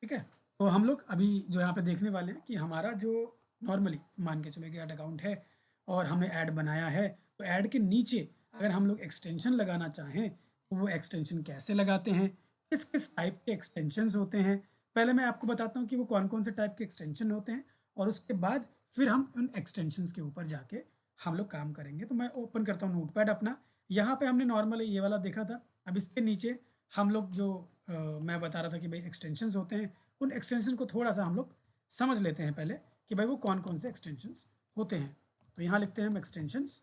ठीक है। तो हम लोग अभी जो यहाँ पे देखने वाले हैं कि हमारा जो नॉर्मली मान के चलो कि ऐड अकाउंट है और हमने ऐड बनाया है, तो ऐड के नीचे अगर हम लोग एक्सटेंशन लगाना चाहें तो वो एक्सटेंशन कैसे लगाते हैं, किस किस टाइप के एक्सटेंशंस होते हैं। पहले मैं आपको बताता हूँ कि वो कौन कौन से टाइप के एक्सटेंशन होते हैं, और उसके बाद फिर हम उन एक्सटेंशंस के ऊपर जाके हम लोग काम करेंगे। तो मैं ओपन करता हूँ नोटपैड अपना। यहाँ पे हमने नॉर्मली ये वाला देखा था। अब इसके नीचे हम लोग जो मैं बता रहा था कि भाई एक्सटेंशंस होते हैं, उन एक्सटेंशन को थोड़ा सा हम लोग समझ लेते हैं पहले कि भाई वो कौन कौन से एक्सटेंशंस होते हैं। तो यहाँ लिखते हैं हम एक्सटेंशंस,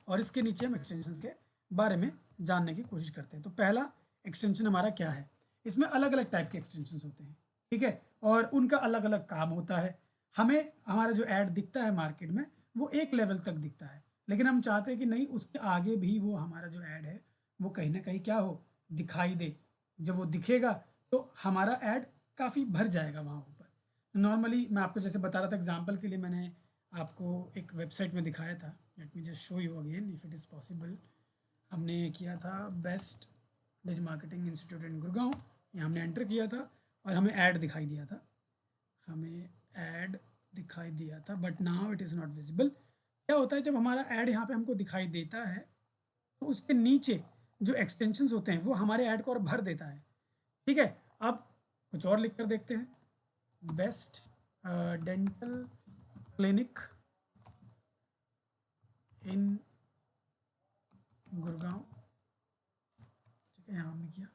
और इसके नीचे हम एक्सटेंशंस के बारे में जानने की कोशिश करते हैं। तो पहला एक्सटेंशन हमारा क्या है, इसमें अलग अलग टाइप के एक्सटेंशंस होते हैं, ठीक है, और उनका अलग अलग काम होता है। हमें हमारा जो ऐड दिखता है मार्केट में वो एक लेवल तक दिखता है, लेकिन हम चाहते हैं कि नहीं, उसके आगे भी वो हमारा जो ऐड है वो कहीं ना कहीं क्या हो, दिखाई दे। जब वो दिखेगा तो हमारा ऐड काफ़ी भर जाएगा वहाँ ऊपर। नॉर्मली मैं आपको जैसे बता रहा था, एग्जांपल के लिए मैंने आपको एक वेबसाइट में दिखाया था। Let me just show you again if it is possible. हमने किया था बेस्ट डिज मार्केटिंग इंस्टीट्यूट इन गुड़गांव, ये हमने एंटर किया था और हमें ऐड दिखाई दिया था, हमें ऐड दिखाई दिया था, but now it is not visible. क्या होता है जब हमारा ऐड यहाँ पे हमको दिखाई देता है तो उसके नीचे जो एक्सटेंशंस होते हैं वो हमारे ऐड को और भर देता है, ठीक है। अब कुछ और लिख कर देखते हैं। Best dental clinic in Gurgaon, ठीक है, यहाँ हमने किया।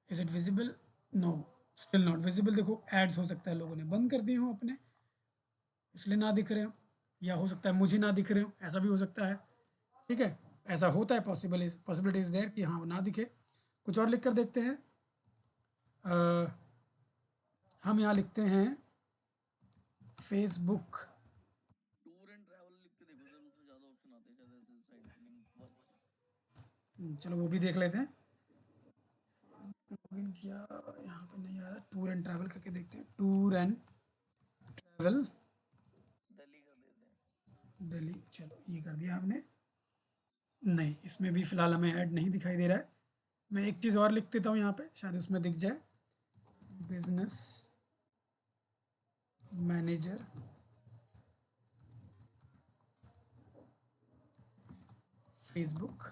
Is it visible? No, still not visible. देखो एड्स हो सकता है लोगों ने बंद कर दिए हों अपने, इसलिए ना दिख रहे हो, या हो सकता है मुझे ना दिख रहे हो, ऐसा भी हो सकता है, ठीक है। ऐसा होता है, पॉसिबिलिटी इज देयर कि हाँ वो ना दिखे। कुछ और लिख कर देखते हैं। हम यहाँ लिखते हैं फेसबुक। टूर एंड ट्रैवल लिख के देखो सर, उसमें ज्यादा ऑप्शन आते हैं शायद ऐसे साइट लिंक वर्क्स। चलो वो भी देख लेते हैं। लॉगिन किया, यहाँ पे नहीं आ रहा। टूर एंड ट्रैवल करके देखते हैं। टूर एंड ट्रैवल दिल्ली कर देते हैं। दिल्ली, चलो ये कर दिया हमने। नहीं, इसमें भी फ़िलहाल हमें ऐड नहीं दिखाई दे रहा है। मैं एक चीज़ और लिख देता हूँ यहाँ पे, शायद उसमें दिख जाए। बिजनेस मैनेजर फेसबुक,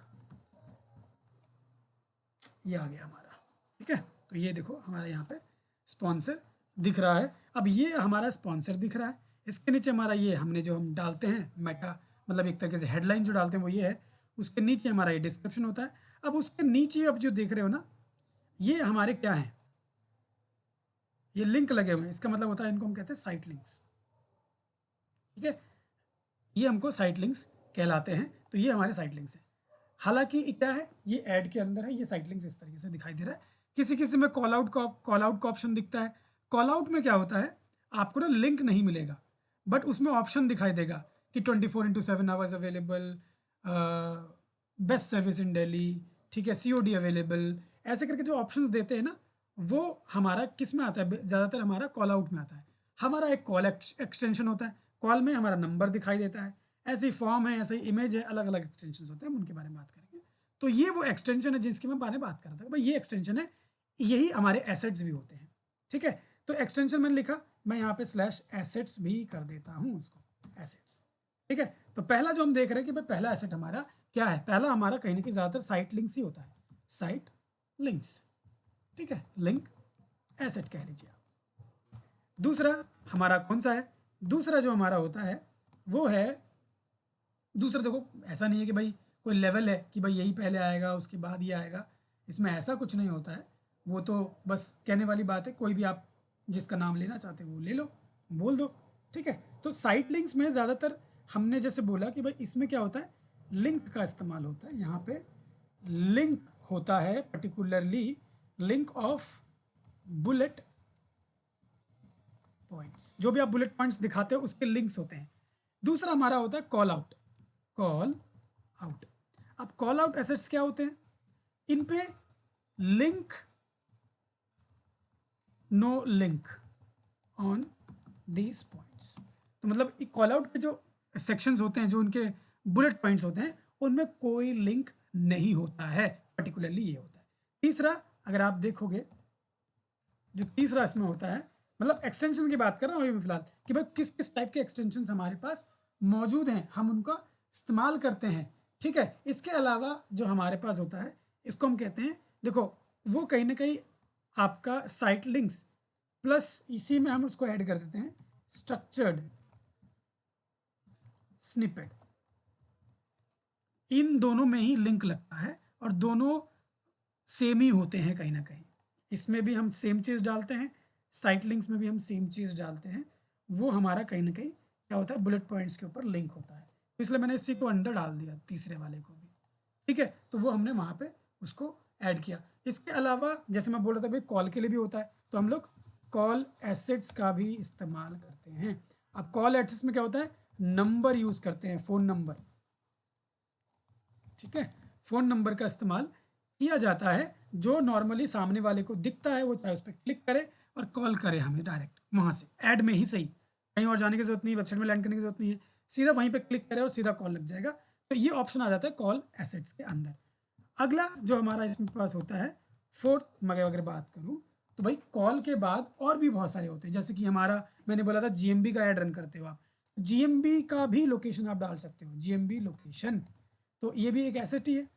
ये आ गया हमारा, ठीक है। तो ये देखो हमारे यहाँ पे स्पॉन्सर दिख रहा है। अब ये हमारा स्पॉन्सर दिख रहा है, इसके नीचे हमारा ये हमने जो हम डालते हैं मेटा, मतलब एक तरीके से हेडलाइन जो डालते हैं वो ये है। उसके नीचे हमारा ये डिस्क्रिप्शन होता है। अब उसके नीचे अब जो देख रहे हो ना, ये हमारे क्या हैं, ये लिंक लगे हुए हैं। इसका मतलब होता है इनको हम कहते हैं साइट लिंक्स, ठीक है। ये हमको साइट लिंक्स कहलाते हैं। तो ये हमारे साइट लिंक्स हैं। हालांकि क्या है, ये ऐड के अंदर है, ये साइट लिंक्स इस तरीके से दिखाई दे रहा है। किसी किसी में कॉल आउट का ऑप्शन दिखता है। कॉल आउट में क्या होता है, आपको ना लिंक नहीं मिलेगा, बट उसमें ऑप्शन दिखाई देगा कि 24/7 hours available, best service in Delhi, ठीक है, सीओडी अवेलेबल, ऐसे करके जो ऑप्शंस देते हैं ना, वो हमारा किस में आता है, ज़्यादातर हमारा कॉल आउट में आता है। हमारा एक कॉल एक्सटेंशन होता है, कॉल में हमारा नंबर दिखाई देता है। ऐसे ही फॉर्म है, ऐसे ही इमेज है, अलग अलग एक्सटेंशन होते हैं, हम उनके बारे में बात करेंगे। तो ये वो एक्सटेंशन है जिसकी मैं बात कर रहा था, भाई ये एक्सटेंशन है, यही हमारे एसेट्स भी होते हैं, ठीक है। तो एक्सटेंशन मैंने लिखा, मैं यहाँ पे स्लैश एसेट्स भी कर देता हूँ उसको, एसेट्स, ठीक है। तो पहला जो हम देख रहे हैं कि भाई पहला एसेट हमारा क्या है, पहला हमारा कहीं ना कहीं ज़्यादातर साइट लिंक्स ही होता है, साइट लिंक्स, ठीक है, लिंक एसेट कह लीजिए आप। दूसरा हमारा कौन सा है, दूसरा जो हमारा होता है वो है, दूसरा देखो ऐसा नहीं है कि भाई कोई लेवल है कि भाई यही पहले आएगा उसके बाद ये आएगा, इसमें ऐसा कुछ नहीं होता है। वो तो बस कहने वाली बात है, कोई भी आप जिसका नाम लेना चाहते हो वो ले लो, बोल दो, ठीक है। तो साइट लिंक्स में ज़्यादातर हमने जैसे बोला कि भाई इसमें क्या होता है, लिंक का इस्तेमाल होता है। यहाँ पे लिंक होता है, particularly link of bullet points, जो भी आप बुलेट पॉइंट्स दिखाते हो उसके लिंक्स होते हैं। दूसरा हमारा होता है कॉल आउट, कॉल आउट। अब कॉल आउट एसेट्स क्या होते हैं, इन पे link, no link on these points. तो मतलब कॉल आउट के जो सेक्शंस होते हैं, जो उनके बुलेट पॉइंट्स होते हैं, उनमें कोई लिंक नहीं होता है, पर्टिकुलरली ये होता है। तीसरा, अगर आप देखोगे जो तीसरा इसमें होता है, मतलब एक्सटेंशन की बात कर रहा हूँ अभी मैं फिलहाल कि भाई किस किस टाइप के एक्सटेंशन हमारे पास मौजूद हैं, हम उनका इस्तेमाल करते हैं। ठीक है, इसके अलावा जो हमारे पास होता है इसको हम कहते हैं, देखो वो कहीं ना कहीं आपका साइट लिंक्स प्लस इसी में हम उसको ऐड कर देते हैं स्ट्रक्चर्ड स्निपेट। इन दोनों में ही लिंक लगता है और दोनों सेम ही होते हैं कहीं ना कहीं। इसमें भी हम सेम चीज़ डालते हैं, साइट लिंक्स में भी हम सेम चीज़ डालते हैं। वो हमारा कहीं ना कहीं क्या होता है, बुलेट पॉइंट्स के ऊपर लिंक होता है। तो इसलिए मैंने इसी को अंदर डाल दिया, तीसरे वाले को भी। ठीक है, तो वो हमने वहाँ पे उसको ऐड किया। इसके अलावा जैसे मैं बोल रहा था भाई कॉल के लिए भी होता है, तो हम लोग कॉल एसेट्स का भी इस्तेमाल करते हैं। अब कॉल एसेट्स में क्या होता है, नंबर यूज़ करते हैं, फ़ोन नंबर। ठीक है, फ़ोन नंबर का इस्तेमाल किया जाता है, जो नॉर्मली सामने वाले को दिखता है, वो चाहे उस पर क्लिक करे और कॉल करे हमें डायरेक्ट वहाँ से, ऐड में ही सही, कहीं और जाने की जरूरत नहीं है, वेबसाइट में लैंड करने की जरूरत नहीं है, सीधा वहीं पे क्लिक करे और सीधा कॉल लग जाएगा। तो ये ऑप्शन आ जाता है कॉल एसेट्स के अंदर। अगला जो हमारा इसमें पास होता है, फोर्थ मैं अगर बात करूँ तो भाई कॉल के बाद और भी बहुत सारे होते हैं, जैसे कि हमारा मैंने बोला था जीएमबी का ऐड रन करते हो आप, जीएमबी का भी लोकेशन आप डाल सकते हो, जीएमबी लोकेशन। तो ये भी एक एसेट ही है।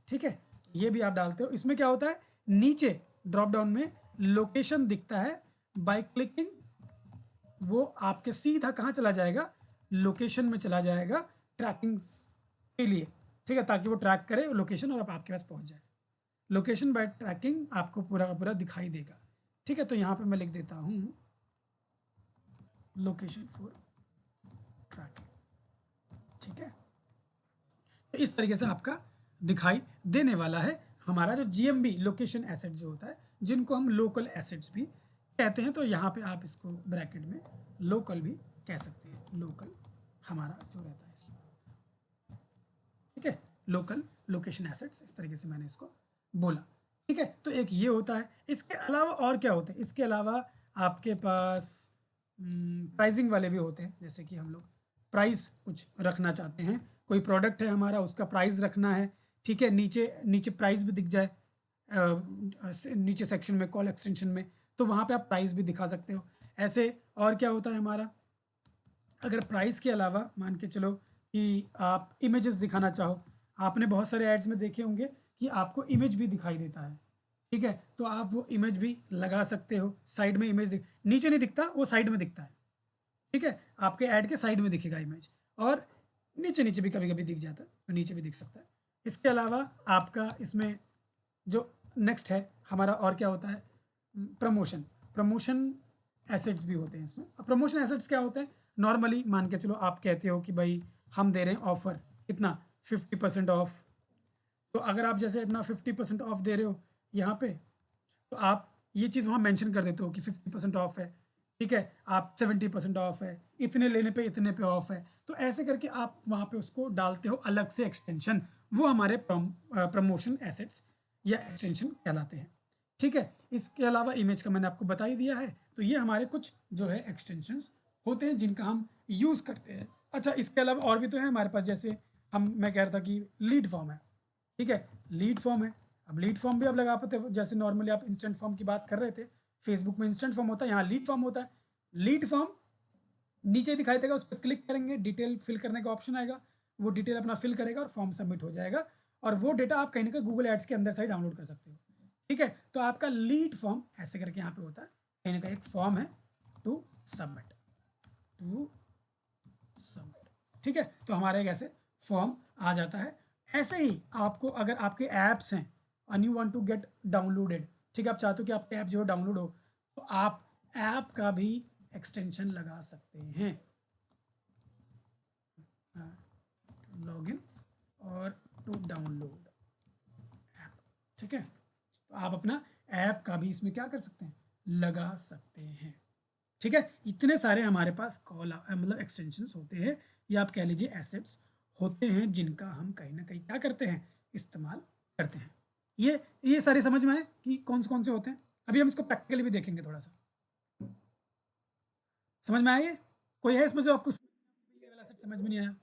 ठीक है, ये भी आप डालते हो। इसमें क्या होता है, नीचे ड्रॉप डाउन में लोकेशन दिखता है, बाय क्लिकिंग वो आपके सीधा कहाँ चला जाएगा, लोकेशन में चला जाएगा ट्रैकिंग के लिए। ठीक है, ताकि वो ट्रैक करे लोकेशन और आपके पास पहुंच जाए। लोकेशन बाय ट्रैकिंग आपको पूरा का पूरा दिखाई देगा। ठीक है, तो यहाँ पे मैं लिख देता हूँ लोकेशन फॉर ट्रैकिंग। ठीक है, तो इस तरीके से आपका दिखाई देने वाला है हमारा जो जीएमबी लोकेशन एसेट जो होता है, जिनको हम लोकल एसेट्स भी कहते हैं। तो यहाँ पे आप इसको ब्रैकेट में लोकल भी कह सकते हैं, लोकल हमारा जो रहता है इसमें। ठीक है, लोकल लोकेशन एसेट्स, इस तरीके से मैंने इसको बोला। ठीक है, तो एक ये होता है। इसके अलावा और क्या होते हैं, इसके अलावा आपके पास प्राइसिंग वाले भी होते हैं, जैसे कि हम लोग प्राइस कुछ रखना चाहते हैं, कोई प्रोडक्ट है हमारा उसका प्राइस रखना है। ठीक है, नीचे नीचे प्राइस भी दिख जाए, नीचे सेक्शन में कॉल एक्सटेंशन में, तो वहाँ पे आप प्राइस भी दिखा सकते हो। ऐसे और क्या होता है हमारा, अगर प्राइस के अलावा मान के चलो कि आप इमेजेस दिखाना चाहो, आपने बहुत सारे एड्स में देखे होंगे कि आपको इमेज भी दिखाई देता है। ठीक है, तो आप वो इमेज भी लगा सकते हो, साइड में इमेज नीचे नहीं दिखता, वो साइड में दिखता है। ठीक है, आपके ऐड के साइड में दिखेगा इमेज, और नीचे नीचे भी कभी कभी दिख जाता है, तो नीचे भी दिख सकता है। इसके अलावा आपका इसमें जो नेक्स्ट है हमारा और क्या होता है, प्रमोशन। प्रमोशन एसेट्स भी होते हैं इसमें। अब प्रमोशन एसेट्स क्या होते हैं, नॉर्मली मान के चलो आप कहते हो कि भाई हम दे रहे हैं ऑफर, कितना 50% ऑफ। तो अगर आप जैसे इतना 50% ऑफ दे रहे हो यहाँ पे, तो आप ये चीज़ वहाँ मेंशन कर देते हो कि 50% ऑफ है। ठीक है, आप 70% ऑफ है, इतने लेने पे इतने पे ऑफ है। तो ऐसे करके आप वहाँ पे उसको डालते हो अलग से एक्सटेंशन, वो हमारे प्रमोशन एसेट्स या एक्सटेंशन कहलाते हैं। ठीक है, इसके अलावा इमेज का मैंने आपको बता ही दिया है। तो ये हमारे कुछ जो है एक्सटेंशंस होते हैं जिनका हम यूज़ करते हैं। अच्छा, इसके अलावा और भी तो है हमारे पास, जैसे मैं कह रहा था कि लीड फॉर्म है। ठीक है, लीड फॉर्म है। अब लीड फॉर्म भी आप लगा पाते हो, जैसे नॉर्मली आप इंस्टेंट फॉर्म की बात कर रहे थे, फेसबुक में इंस्टेंट फॉर्म होता है, यहाँ लीड फॉर्म होता है। लीड फॉर्म नीचे दिखाई देगा, उस पर क्लिक करेंगे, डिटेल फिल करने का ऑप्शन आएगा, वो डिटेल अपना फिल करेगा और फॉर्म सबमिट हो जाएगा, और वो डेटा आप कहीं ना कहीं गूगल एड्स के अंदर से डाउनलोड कर सकते हो। ठीक है, तो आपका लीड फॉर्म ऐसे करके यहाँ पे होता है, कहीं ना कहीं एक फॉर्म है टू सबमिट, टू सबमिट। ठीक है, तो हमारा एक ऐसे फॉर्म आ जाता है। ऐसे ही आपको अगर आपके ऐप्स हैं and you want to get downloaded, ठीक है, आप चाहते हो कि आपके ऐप जो है डाउनलोड हो, तो आप ऐप का भी एक्सटेंशन लगा सकते हैं, लॉगिन और टू डाउनलोड ऐप। ठीक है, तो आप अपना ऐप का भी इसमें क्या कर सकते हैं, लगा सकते हैं। ठीक है, इतने सारे हमारे पास कॉल मतलब एक्सटेंशंस होते हैं, या आप कह लीजिए एसेट्स होते हैं, जिनका हम कहीं ना कहीं क्या करते हैं, इस्तेमाल करते हैं। ये सारे समझ में आए कि कौन से होते हैं। अभी हम इसको प्रैक्टिकली भी देखेंगे थोड़ा सा, समझ में आया? कोई है इसमें जो आपको ये वाला सेट समझ में नहीं आया?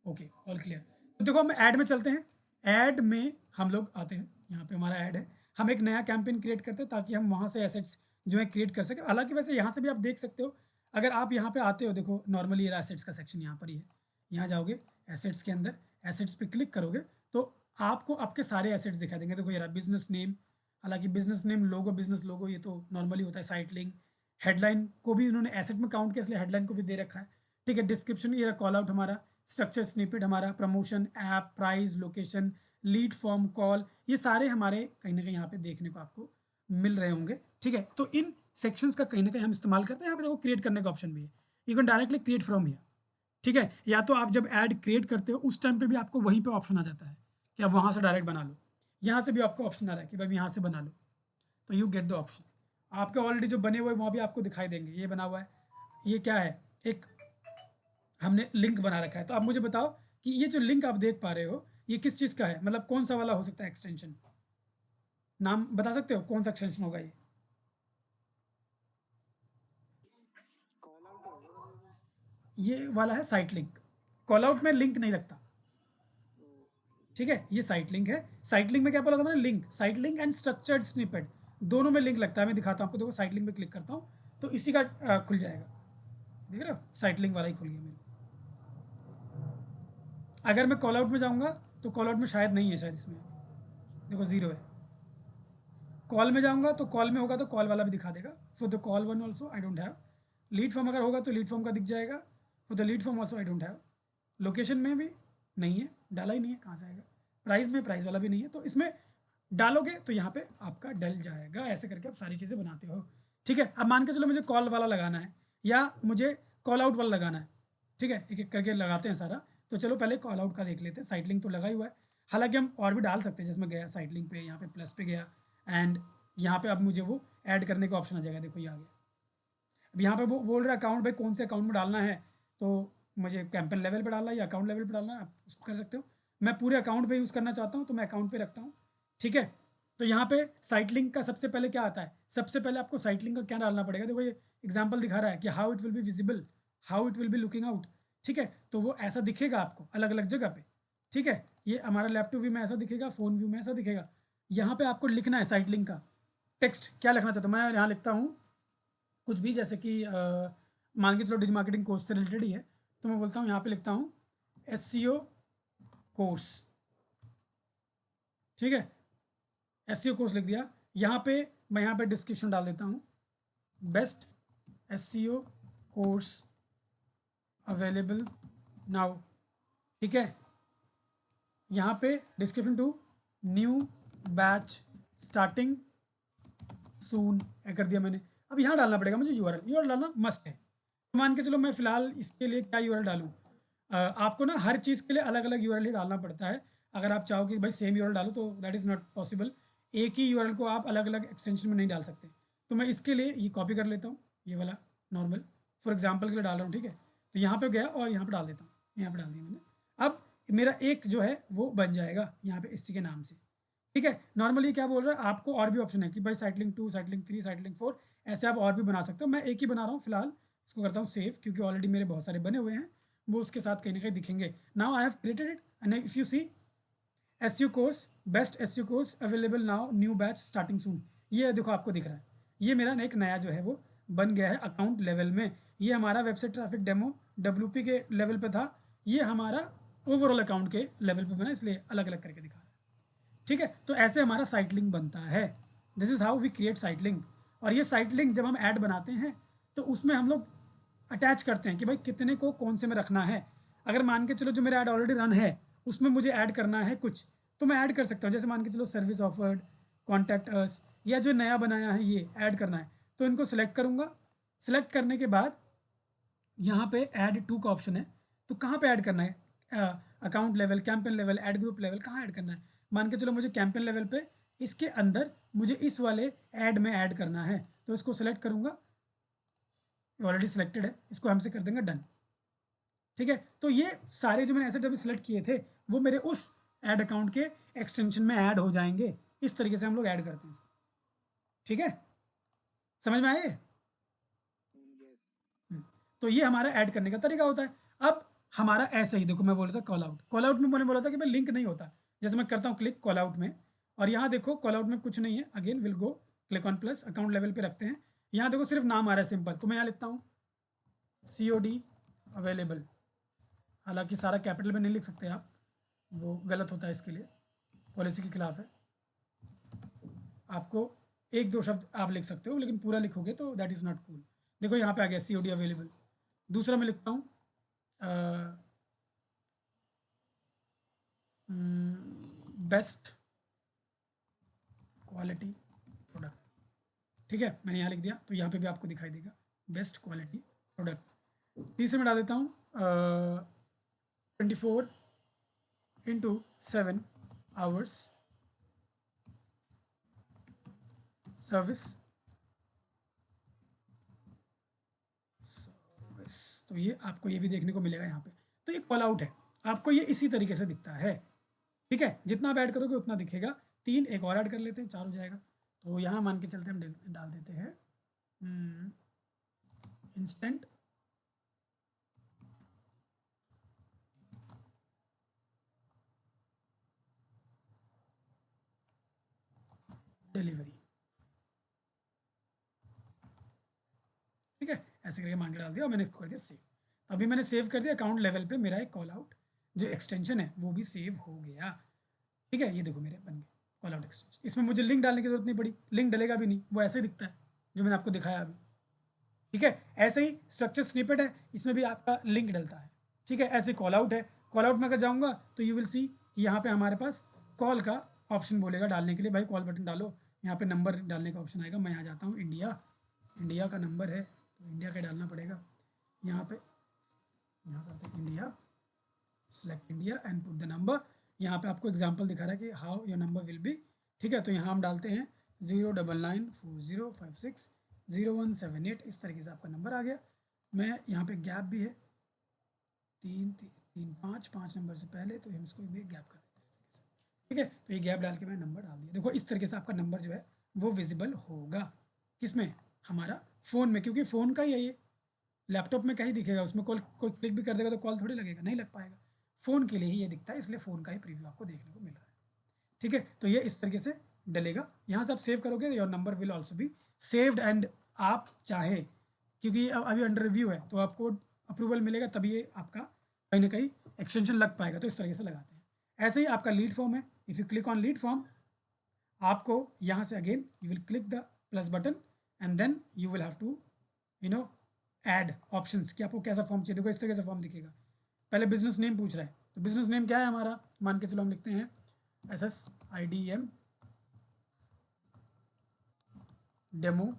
Okay, all clear. तो देखो हम ऐड में चलते हैं। ऐड में हम लोग आते हैं, यहाँ पे हमारा ऐड है। हम एक नया कैंपेन क्रिएट करते हैं ताकि हम वहाँ से एसेट्स जो है क्रिएट कर सकें। हालांकि वैसे यहाँ से भी आप देख सकते हो, अगर आप यहाँ पे आते हो, देखो नॉर्मली ये एसेट्स का सेक्शन यहाँ पर ही है, यहाँ जाओगे एसेट्स के अंदर, एसेट्स पे क्लिक करोगे तो आपको आपके सारे एसेट्स दिखा देंगे। देखो यार बिजनेस नेम, हालांकि बिजनेस नेम लोगो, बिजनेस लोगो ये तो नॉर्मली होता है। साइट लिंक, हेडलाइन को भी उन्होंने एसेट में काउंट किया इसलिए हेडलाइन को भी दे रखा है, ठीक है। डिस्क्रिप्शन, ये कॉल आउट हमारा, स्ट्रक्चर स्निपेट हमारा, promotion, app, price, location, lead form, call, ये सारे हमारे कहीं ना कहीं यहाँ पे देखने को आपको मिल रहे होंगे, ठीक है। तो इन सेक्शंस का कहीं ना कहीं हम इस्तेमाल करते हैं। यहाँ पे देखो क्रिएट करने का ऑप्शन भी है, you can directly create from here, ठीक है। या तो आप जब ऐड क्रिएट करते हो उस टाइम पे भी आपको वहीं पे ऑप्शन आ जाता है कि आप वहाँ से डायरेक्ट बना लो। यहाँ से भी आपको ऑप्शन आ रहा है कि भाई यहाँ से बना लो, तो यू गेट द ऑप्शन। आपके ऑलरेडी जो बने हुए वहाँ भी आपको दिखाई देंगे। ये बना हुआ है, ये क्या है, एक हमने लिंक बना रखा है। तो आप मुझे बताओ कि ये जो लिंक आप देख पा रहे हो ये किस चीज़ का है, मतलब कौन सा वाला हो सकता है एक्सटेंशन, नाम बता सकते हो कौन सा एक्सटेंशन होगा ये वाला है साइट लिंक। कॉल आउट में लिंक नहीं लगता, ठीक है। ये साइट लिंक है। साइट लिंक में क्या बोला था मैंने, link, site link and structured snippet दोनों में लिंक लगता है। मैं दिखाता हूँ आपको, देखो साइट लिंक पे क्लिक करता हूँ तो इसी का खुल जाएगा, देख रहे हो, साइट लिंक वाला ही खुल गया मेरे को। अगर मैं कॉल आउट में जाऊँगा तो कॉल आउट में शायद नहीं है, शायद इसमें देखो ज़ीरो है। कॉल में जाऊँगा तो कॉल में होगा तो कॉल वाला भी दिखा देगा। For the call one also I don't have. Lead form अगर होगा तो लीड फॉर्म का दिख जाएगा। For the lead form also I don't have. Location में भी नहीं है, डाला ही नहीं है, कहाँ से आएगा। प्राइस में प्राइस वाला भी नहीं है, तो इसमें डालोगे तो यहाँ पे आपका डल जाएगा। ऐसे करके आप सारी चीज़ें बनाते हो, ठीक है। अब मान के चलो मुझे कॉल वाला लगाना है या मुझे कॉल आउट वाला लगाना है, ठीक है। एक एक करके लगाते हैं सारा। तो चलो पहले कॉल आउट का देख लेते हैं। साइट लिंक तो लगा ही हुआ है, हालांकि हम और भी डाल सकते हैं। जिसमें गया साइट लिंक पे, यहाँ पे प्लस पे गया एंड यहाँ पे अब मुझे वो ऐड करने का ऑप्शन आ जाएगा। देखो ये आ गया। अब यहाँ पे वो बोल रहा है अकाउंट, भाई कौन से अकाउंट में डालना है, तो मुझे कैंपेन लेवल पे डालना है या अकाउंट लेवल पे डालना है, आप उसको कर सकते हो। मैं पूरे अकाउंट पे यूज़ करना चाहता हूँ तो मैं अकाउंट पे रखता हूँ, ठीक है। तो यहाँ पे साइट लिंक का सबसे पहले क्या आता है, सबसे पहले आपको साइट लिंक का क्या डालना पड़ेगा। देखो ये एग्जाम्पल दिखा रहा है कि how it will be visible, how it will be looking out, ठीक है। तो वो ऐसा दिखेगा आपको अलग अलग जगह पे, ठीक है। ये हमारा लैपटॉप व्यू में ऐसा दिखेगा, फ़ोन व्यू में ऐसा दिखेगा। यहाँ पे आपको लिखना है साइट लिंक का टेक्स्ट, क्या लिखना चाहता हूँ मैं यहाँ लिखता हूँ कुछ भी, जैसे कि मान के चलो डिजिटल मार्केटिंग कोर्स से रिलेटेड ही है, तो मैं बोलता हूँ यहाँ पे लिखता हूँ SEO कोर्स, ठीक है। SEO कोर्स लिख दिया। यहाँ पे मैं यहाँ पे डिस्क्रिप्शन डाल देता हूँ, best SEO course available now, ठीक है। यहाँ पे description to new batch starting soon कर दिया मैंने। अब यहाँ डालना पड़ेगा मुझे यूआरएल डालना मस्ट है। मान के चलो मैं फिलहाल इसके लिए क्या यूआरएल डालूँ, आपको ना हर चीज़ के लिए अलग अलग यूआरएल डालना पड़ता है। अगर आप चाहो कि भाई सेम यूआरएल डालो तो दैट इज़ नॉट पॉसिबल। एक ही यूआरएल को आप अलग अलग एक्सटेंशन में नहीं डाल सकते। तो मैं इसके लिए ये कॉपी कर लेता हूँ, ये वाला नॉर्मल फॉर एग्जाम्पल के लिए डाल रहा हूँ, ठीक है। तो यहाँ पे गया और यहाँ पे डाल देता हूँ, यहाँ पे डाल दिया मैंने। अब मेरा एक जो है वो बन जाएगा यहाँ पे इसी के नाम से, ठीक है। नॉर्मली क्या बोल रहा है आपको, और भी ऑप्शन है कि भाई site link 2, site link 3, site link 4, ऐसे आप और भी बना सकते हो। मैं एक ही बना रहा हूँ फिलहाल, इसको करता हूँ सेव, क्योंकि ऑलरेडी मेरे बहुत सारे बने हुए हैं, वो उसके साथ कहीं ना कहीं दिखेंगे। Now I have created it and if you see SEO course, best SEO course available now, new batch starting soon, ये देखो आपको दिख रहा है। ये मेरा एक नया जो है वो बन गया है अकाउंट लेवल में। ये हमारा वेबसाइट ट्रैफिक डेमो WP के लेवल पे था, ये हमारा ओवरऑल अकाउंट के लेवल पे बना, इसलिए अलग अलग करके दिखा रहा है, ठीक है। तो ऐसे हमारा साइट लिंक बनता है। This is how we create site link. और ये साइट लिंक जब हम ऐड बनाते हैं तो उसमें हम लोग अटैच करते हैं कि भाई कितने को कौन से में रखना है। अगर मान के चलो जो मेरा ऐड ऑलरेडी रन है उसमें मुझे ऐड करना है कुछ, तो मैं ऐड कर सकता हूँ। जैसे मान के चलो सर्विस ऑफर्ड, कॉन्टैक्ट अस, या जो नया बनाया है ये ऐड करना है, तो इनको सेलेक्ट करूँगा। सेलेक्ट करने के बाद यहाँ पे ऐड टू का ऑप्शन है, तो कहाँ पे ऐड करना है, account level, campaign level, add group level, कहाँ ऐड करना है। मान के चलो मुझे कैंपेन लेवल पे इसके अंदर मुझे इस वाले ऐड में ऐड करना है, तो इसको सेलेक्ट करूँगा, ऑलरेडी सिलेक्टेड है, इसको हमसे कर देंगे डन, ठीक है। तो ये सारे जो मैंने एसेट अभी सिलेक्ट किए थे वो मेरे उस ऐड अकाउंट के एक्सटेंशन में ऐड हो जाएंगे। इस तरीके से हम लोग ऐड करते हैं इसको, ठीक है। समझ में आए? तो ये हमारा ऐड करने का तरीका होता है। अब हमारा ऐसे ही देखो, मैं बोल रहा था कॉल आउट, कॉल आउट में मैंने बोला था कि भाई लिंक नहीं होता। जैसे मैं करता हूँ क्लिक कॉल आउट में, और यहाँ देखो कॉल आउट में कुछ नहीं है, again will go click on plus, account level पे रखते हैं। यहाँ देखो सिर्फ नाम आ रहा है सिंपल, तो मैं यहाँ लिखता हूँ COD अवेलेबल। हालांकि सारा कैपिटल में नहीं लिख सकते आप, वो गलत होता है, इसके लिए पॉलिसी के खिलाफ है। आपको एक दो शब्द आप लिख सकते हो, लेकिन पूरा लिखोगे तो दैट इज़ नॉट कूल। देखो यहाँ पे आ गया COD अवेलेबल। दूसरा मैं लिखता हूँ बेस्ट क्वालिटी प्रोडक्ट। ठीक है, मैंने यहाँ लिख दिया, तो यहाँ पे भी आपको दिखाई देगा बेस्ट क्वालिटी प्रोडक्ट। तीसरे में डाल देता हूँ 24/7 आवर्स सर्विस। तो ये आपको ये भी देखने को मिलेगा यहाँ पे। तो ये कॉल आउट है, आपको ये इसी तरीके से दिखता है। ठीक है, जितना आप ऐड करोगे उतना दिखेगा। 3 एक और ऐड कर लेते हैं, 4 हो जाएगा। तो यहाँ मान के चलते हम डाल देते हैं इंस्टेंट डिलीवरी। ठीक है, ऐसे करके मान के डाल दिया और मैंने इसको कर दिया सेव। अभी मैंने सेव कर दिया, अकाउंट लेवल पे मेरा एक कॉल आउट जो एक्सटेंशन है वो भी सेव हो गया। ठीक है, ये देखो मेरे बन गए कॉल आउट एक्सटेंशन। इसमें मुझे लिंक डालने की जरूरत नहीं पड़ी, लिंक डलेगा भी नहीं, वो ऐसे ही दिखता है जो मैंने आपको दिखाया अभी। ठीक है, ऐसे ही स्ट्रक्चर स्निपेट है, इसमें भी आपका लिंक डलता है। ठीक है, ऐसे कॉल आउट है। कॉल आउट में अगर जाऊँगा तो यू विल सी यहाँ पे हमारे पास कॉल का ऑप्शन बोलेगा डालने के लिए, भाई कॉल बटन डालो। यहाँ पे नंबर डालने का ऑप्शन आएगा। मैं यहाँ जाता हूँ, इंडिया का नंबर है तो इंडिया का डालना पड़ेगा। यहाँ पे करते हैं India, select India and put the number. यहाँ पे आपको एग्जांपल दिखा रहा है कि how your number will be. ठीक है, तो यहाँ हम डालते हैं 09940560178। इस तरीके से आपका नंबर आ गया। मैं यहाँ पे गैप भी है 3 3 5 नंबर से पहले, तो हम इसको भी गैप कर देते हैं। ठीक है, तो ये गैप डाल के मैंने नंबर डाल दिया। देखो इस तरीके से आपका नंबर जो है वो विजिबल होगा। किसमें? हमारा फ़ोन में, क्योंकि फ़ोन का ही है ये। लैपटॉप में कहीं दिखेगा, उसमें कोई क्लिक भी कर देगा तो कॉल थोड़ी लगेगा, नहीं लग पाएगा। फ़ोन के लिए ही ये दिखता है, इसलिए फ़ोन का ही प्रीव्यू आपको देखने को मिल रहा है। ठीक है, तो ये इस तरीके से डलेगा। यहाँ से आप सेव करोगे, your number will also be saved. And आप चाहे, क्योंकि अभी अंडर रिव्यू है तो आपको अप्रूवल मिलेगा, तभी ये आपका कहीं ना कहीं एक्सटेंशन लग पाएगा। तो इस तरीके से लगाते हैं। ऐसे ही आपका लीड फॉर्म है। If you click on lead form, आपको यहाँ से again you will click the plus button and then you will have to add options कि आपको कैसा फॉर्म चाहिए। देखो इस तरीके से फॉर्म दिखेगा। पहले बिजनेस नेम पूछ रहा है, तो बिजनेस नेम क्या है हमारा? मान के चलो हम लिखते हैं SSIDM डेमो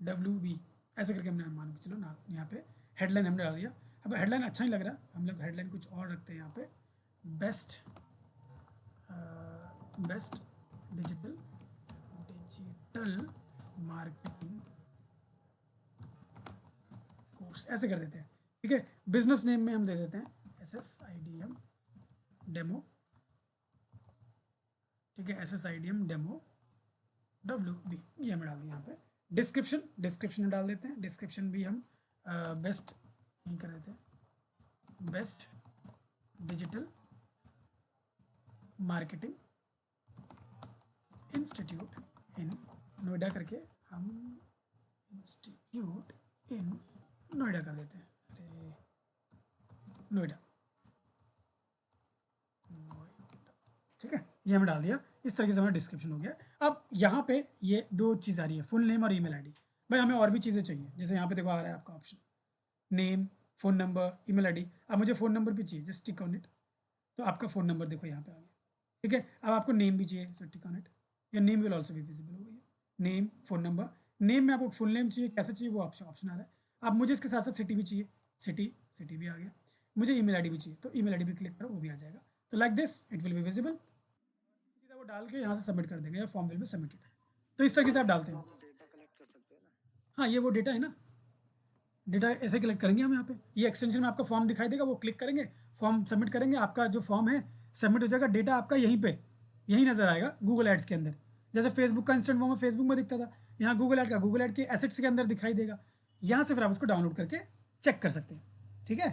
WB, ऐसे करके हमने मान के चलो ना। यहाँ पे हेडलाइन हमने डाल दिया। अब हेडलाइन अच्छा नहीं लग रहा, हम लोग हेडलाइन कुछ और रखते हैं यहाँ पे। बेस्ट डिजिटल मार्केटिंग कोर्स, ऐसे कर देते हैं। ठीक है, बिजनेस नेम में हम दे देते हैं SSIDM डेमो। ठीक है, SSIDM डेमो WB, ये हमें डाल दिया। यहाँ पे डिस्क्रिप्शन में डाल देते हैं। डिस्क्रिप्शन भी हम बेस्ट नहीं कर देते हैं, बेस्ट डिजिटल मार्केटिंग इंस्टीट्यूट इन नोएडा करके हम इंस्टीट्यूट इन नोएडा कर देते हैं। अरे नोएडा। ठीक है, ये हमने डाल दिया। इस तरीके से हमारा डिस्क्रिप्शन हो गया। अब यहाँ पे ये 2 चीज़ आ रही है, फुल नेम और ईमेल आईडी। भाई हमें और भी चीज़ें चाहिए, जैसे यहाँ पे देखो आ रहा है आपका option name, phone number, email ID. अब मुझे फ़ोन नंबर भी चाहिए, जस्ट टिक ऑन इट। तो आपका फ़ोन नंबर देखो यहाँ पे आ गया। ठीक है, अब आपको नेम भी चाहिए, सो टिक ऑन इट। या नेम विल ऑल्सो भी विजिबल हो गई। Name, phone number. नेम में आपको फुल नेम चाहिए, कैसे चाहिए वो ऑप्शन आ रहा है। अब मुझे इसके साथ साथ सिटी भी चाहिए, सिटी भी आ गया। मुझे ईमेल आईडी भी चाहिए, तो ईमेल आईडी भी क्लिक करो, वो भी आ जाएगा। तो like this it will be visible. सीधा वो डाल के यहाँ से सबमिट कर देंगे, या फॉर्म विल बी सबमिटेड। तो इस तरीके से आप डालते हैं। हाँ, ये वो डेटा है ना, डेटा ऐसे कलेक्ट करेंगे हम यहाँ पे। ये एक्सटेंशन में आपका फॉर्म दिखाई देगा, वो क्लिक करेंगे, फॉर्म सबमिट करेंगे, आपका जो फॉर्म है सबमिट हो जाएगा। डेटा आपका यहीं नजर आएगा गूगल एड्स के अंदर। जैसे फेसबुक का इंस्टेंट फॉर्म फेसबुक में दिखता था, यहाँ गूगल एड के एसेट्स के अंदर दिखाई देगा। यहाँ से फिर आप उसको डाउनलोड करके चेक कर सकते हैं। ठीक है,